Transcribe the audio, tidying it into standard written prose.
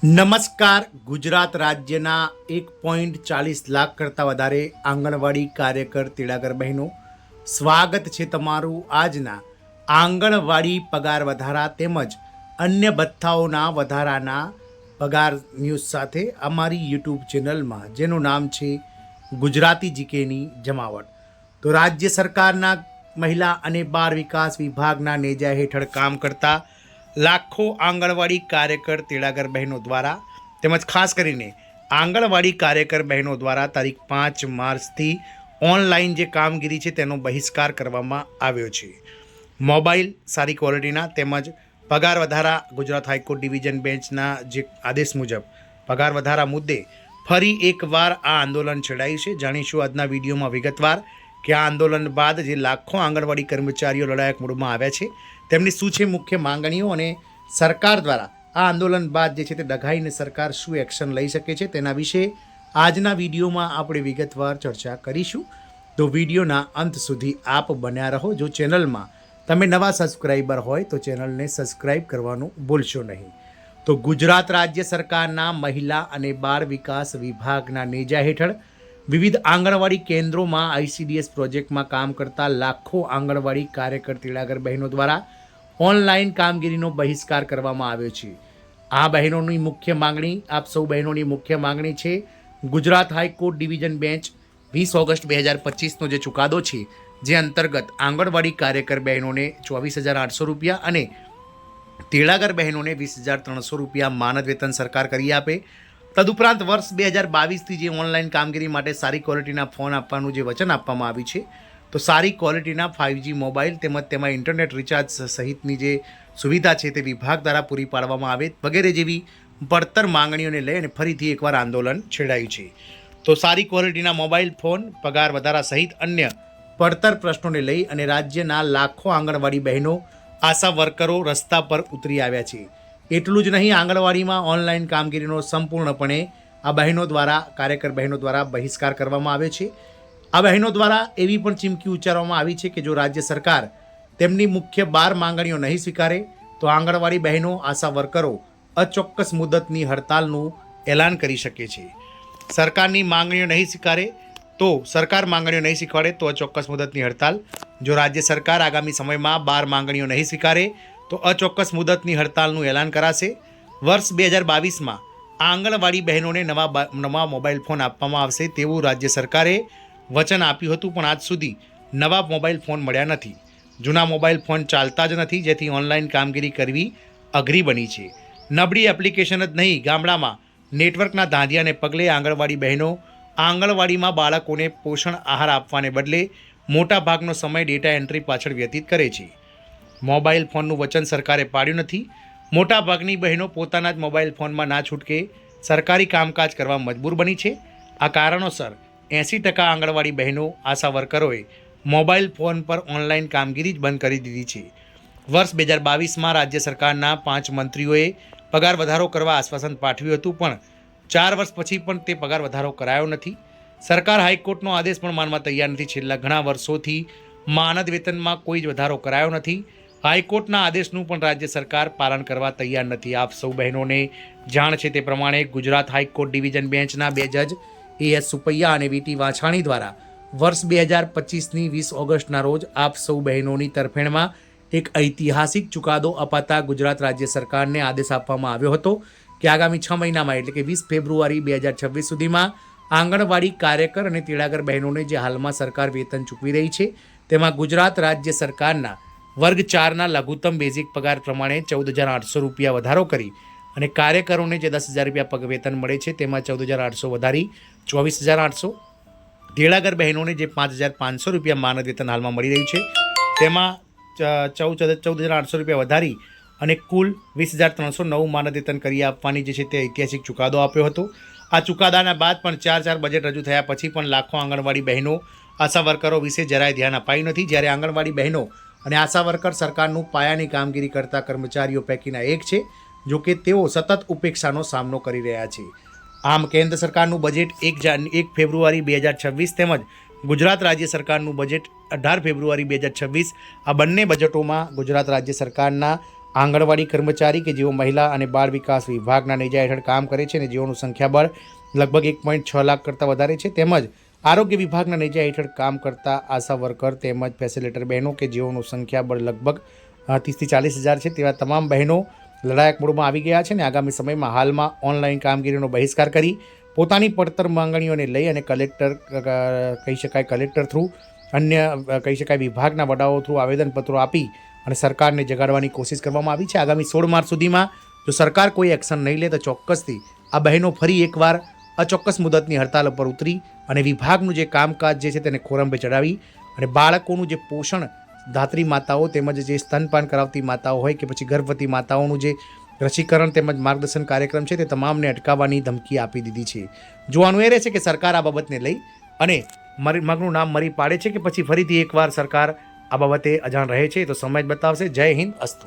નમસ્કાર. ગુજરાત રાજ્યના 1.40 લાખ કરતાં વધારે આંગણવાડી કાર્યકર તેડાગર બહેનો, સ્વાગત છે તમારું આજના આંગણવાડી પગાર વધારા તેમજ અન્ય ભથ્થાઓના વધારાના પગાર ન્યૂઝ સાથે અમારી યુટ્યુબ ચેનલમાં, જેનું નામ છે ગુજરાતી જીકેની જમાવટ. તો રાજ્ય સરકારના મહિલા અને બાળ વિકાસ વિભાગના નેજા હેઠળ કામ કરતા લાખો આંગણવાડી કાર્યકર તેડાગર બહેનો દ્વારા તેમજ ખાસ કરીને આંગણવાડી કાર્યકર બહેનો દ્વારા તારીખ 5 માર્ચથી ઓનલાઈન જે કામગીરી છે તેનો બહિષ્કાર કરવામાં આવ્યો છે. મોબાઈલ સારી ક્વોલિટીના તેમજ પગાર વધારા ગુજરાત હાઈકોર્ટ ડિવિઝન બેન્ચના જે આદેશ મુજબ પગાર વધારા મુદ્દે ફરી એકવાર આ આંદોલન છેડાયું છે. જાણીશું આજના વિડીયોમાં વિગતવાર કે આ આંદોલન બાદ જે લાખો આંગણવાડી કર્મચારીઓ લડાયક મૂડમાં આવ્યા છે તેમની શું છે મુખ્ય માંગણીઓ અને સરકાર દ્વારા આ આંદોલન બાદ જે છે તે ડઘાઈને સરકાર શું એક્શન લઈ શકે છે તેના વિશે આજના વિડીયોમાં આપણે વિગતવાર ચર્ચા કરીશું. તો વિડીયોના અંત સુધી આપ બન્યા રહો. જો ચેનલમાં તમે નવા સબસ્ક્રાઈબર હોય તો ચેનલને સબસ્ક્રાઈબ કરવાનું ભૂલશો નહીં. તો ગુજરાત રાજ્ય સરકારના મહિલા અને બાળ વિકાસ વિભાગના નેજા હેઠળ વિવિધ આંગણવાડી કેન્દ્રોમાં ICDS પ્રોજેક્ટમાં કામ કરતા લાખો આંગણવાડી કાર્યકર તેડાગર બહેનો દ્વારા ઓનલાઈન કામગીરીનો બહિષ્કાર કરવામાં આવ્યો છે. આ બહેનોની મુખ્ય માંગણી, આપ સૌ બહેનોની મુખ્ય માંગણી છે Gujarat high court division bench 20 August 2025નો જે ચુકાદો છે, જે અંતર્ગત આંગણવાડી કાર્યકર બહેનોને 24,800 રૂપિયા અને તેડાગર બહેનોને 20,300 રૂપિયા માનદ વેતન સરકાર કરી આપે. તદુપરાંત વર્ષ 2022થી જે ઓનલાઈન કામગીરી માટે સારી ક્વોલિટીના ફોન આપવાનું જે વચન આપવામાં આવ્યું છે, તો સારી ક્વોલિટીના 5G મોબાઈલ તેમજ તેમાં ઇન્ટરનેટ રિચાર્જ સહિતની જે સુવિધા છે તે વિભાગ દ્વારા પૂરી પાડવામાં આવે વગેરે જેવી પડતર માંગણીઓને લઈ અને ફરીથી એકવાર આંદોલન છેડાયું છે. તો સારી ક્વોલિટીના મોબાઈલ ફોન, પગાર વધારા સહિત અન્ય પડતર પ્રશ્નોને લઈ અને રાજ્યના લાખો આંગણવાડી બહેનો, આશા વર્કરો રસ્તા પર ઉતરી આવ્યા છે. એટલું જ નહીં, આંગણવાડીમાં ઓનલાઈન કામગીરીનો સંપૂર્ણપણે આ બહેનો દ્વારા, કાર્યકર બહેનો દ્વારા બહિષ્કાર કરવામાં આવે છે. આ બહેનો દ્વારા એવી પણ ચીમકી ઉચ્ચારવામાં આવી છે કે જો રાજ્ય સરકાર તેમની મુખ્ય 12 માંગણીઓ નહીં સ્વીકારે તો આંગણવાડી બહેનો, આશા વર્કરો અચોક્કસ મુદતની હડતાલનું એલાન કરી શકે છે. સરકારની માંગણીઓ નહીં સ્વીકારે તો સરકાર માંગણીઓ નહીં સ્વીકારે તો અચોક્કસ મુદતની હડતાલ. જો રાજ્ય સરકાર આગામી સમયમાં 12 માંગણીઓ નહીં સ્વીકારે તો અચોક્કસ મુદતની હડતાલનું એલાન કરાશે. વર્ષ 2022માં આંગણવાડી બહેનોને નવા મોબાઈલ ફોન આપવામાં આવશે તેવું રાજ્ય સરકારે વચન આપ્યું હતું, પણ આજ સુધી નવા મોબાઈલ ફોન મળ્યા નથી. જૂના મોબાઈલ ફોન ચાલતા જ નથી, જેથી ઓનલાઈન કામગીરી કરવી અઘરી બની છે. નબળી એપ્લિકેશન જ નહીં, ગામડામાં નેટવર્કના ધાંધિયાને પગલે આંગણવાડી બહેનો આંગણવાડીમાં બાળકોને પોષણ આહાર આપવાને બદલે મોટાભાગનો સમય ડેટા એન્ટ્રી પાછળ વ્યતીત કરે છે. મોબાઈલ ફોનનું વચન સરકારે પાડ્યું નથી. મોટાભાગની બહેનો પોતાના જ મોબાઈલ ફોનમાં ના છૂટકે સરકારી કામકાજ કરવા મજબૂર બની છે. આ કારણોસર 80% આંગણવાડી બહેનો, આશા વર્કરોએ મોબાઈલ ફોન પર ઓનલાઈન કામગીરી જ બંધ કરી દીધી છે. વર્ષ 2022માં રાજ્ય સરકારના 5 મંત્રીઓએ પગાર વધારો કરવા આશ્વાસન પાઠવ્યું હતું, પણ 4 વર્ષ પછી પણ તે પગાર વધારો કરાયો નથી. સરકાર હાઈકોર્ટનો આદેશ પણ માનવા તૈયાર નથી. છેલ્લા ઘણા વર્ષોથી માનદ વેતનમાં કોઈ જ વધારો કરાયો નથી. હાઈકોર્ટના આદેશનું પણ રાજ્ય સરકાર પાલન કરવા તૈયાર નથી. આપ સૌ બહેનોને જાણ છે તે પ્રમાણે ગુજરાત હાઈકોર્ટ ડિવિઝન બેન્ચના 2 જજ AS સુપૈયા અને VT વાછાણી દ્વારા વર્ષ 2025ની 20 ઓગસ્ટના રોજ આપ સૌ બહેનોની તરફેણમાં એક ઐતિહાસિક ચુકાદો અપાતા ગુજરાત રાજ્ય સરકારને આદેશ આપવામાં આવ્યો હતો કે આગામી 6 મહિનામાં એટલે કે 20 ફેબ્રુઆરી 2026 સુધીમાં આંગણવાડી કાર્યકર અને તેડાગર બહેનોને જે હાલમાં સરકાર વેતન ચૂકવી રહી છે તેમાં ગુજરાત રાજ્ય સરકારના વર્ગ 4ના લઘુત્તમ બેઝિક પગાર પ્રમાણે 14,800 રૂપિયા વધારો કરી અને કાર્યકરોને જે 10,000 રૂપિયા વેતન મળે છે તેમાં 14,800 વધારી 24,800, તેડાગર બહેનોને જે 5,500 રૂપિયા માનદ વેતન હાલમાં મળી રહ્યું છે તેમાં 14,800 રૂપિયા વધારી અને કુલ 20,309 માનદ વેતન કરી આપવાની જે છે તે ઐતિહાસિક ચુકાદો આપ્યો હતો. આ ચુકાદાના બાદ પણ 4 બજેટ રજૂ થયા પછી પણ લાખો આંગણવાડી બહેનો, આશા વર્કરો વિશે જરાય ધ્યાન અપાયું નથી. જ્યારે આંગણવાડી બહેનો અને આશા વર્કર સરકારનું પાયાની કામગીરી કરતા કર્મચારીઓ પૈકીના એક છે, જો કે તેઓ સતત ઉપેક્ષાનો સામનો કરી રહ્યા છે. આમ કેન્દ્ર સરકારનું બજેટ 1 ફેબ્રુઆરી 2026 તેમજ ગુજરાત રાજ્ય સરકારનું બજેટ 18 ફેબ્રુઆરી 2026 આ બંને બજેટોમાં ગુજરાત રાજ્ય સરકારના આંગણવાડી કર્મચારી કે જેઓ મહિલા અને બાળ વિકાસ વિભાગના નેજા હેઠળ કામ કરે છે અને જેઓનું સંખ્યાબળ લગભગ 1.6 લાખ કરતાં વધારે છે, તેમજ આરોગ્ય વિભાગના નેજા હેઠળ કામ કરતા આશા વર્કર તેમજ ફેસિલિટેટર બહેનો કે જેઓનું સંખ્યાબળ લગભગ 30 થી 40 હજાર છે, તેવા તમામ બહેનો લડાયક મોડમાં આવી ગયા છે અને આગામી સમયમાં હાલમાં ઓનલાઈન કામગીરીનો બહિષ્કાર કરી પોતાની પડતર માંગણીઓને લઈ અને કલેક્ટર થ્રુ અન્ય વિભાગના વડાઓ થ્રુ આવેદનપત્રો આપી અને સરકારને જગાડવાની કોશિશ કરવામાં આવી છે. આગામી 16 માર્ચ સુધીમાં જો સરકાર કોઈ એક્શન નહીં લે તો ચોક્કસથી આ બહેનો ફરી એકવાર અચોક્કસ મુદતની હડતાલ પર ઉતરી અને વિભાગનું જે કામકાજ જે છે તેને ખોરંભે ચડાવી અને બાળકોનું જે પોષણ ધાત્રી માતાઓ તેમજ જે સ્તનપાન કરાવતી માતાઓ હોય કે પછી ગર્ભવતી માતાઓનું જે રસીકરણ તેમજ માર્ગદર્શન કાર્યક્રમ છે તે તમામને અટકાવવાની ધમકી આપી દીધી છે. જોવાનું એ રહેશે કે સરકાર આ બાબતને લઈ અને મગનું નામ મરી પાડે છે કે પછી ફરીથી એકવાર સરકાર આ બાબતે અજાણ રહે છે. તો સમય જ બતાવશે. જય હિન્દ, અસ્તુ.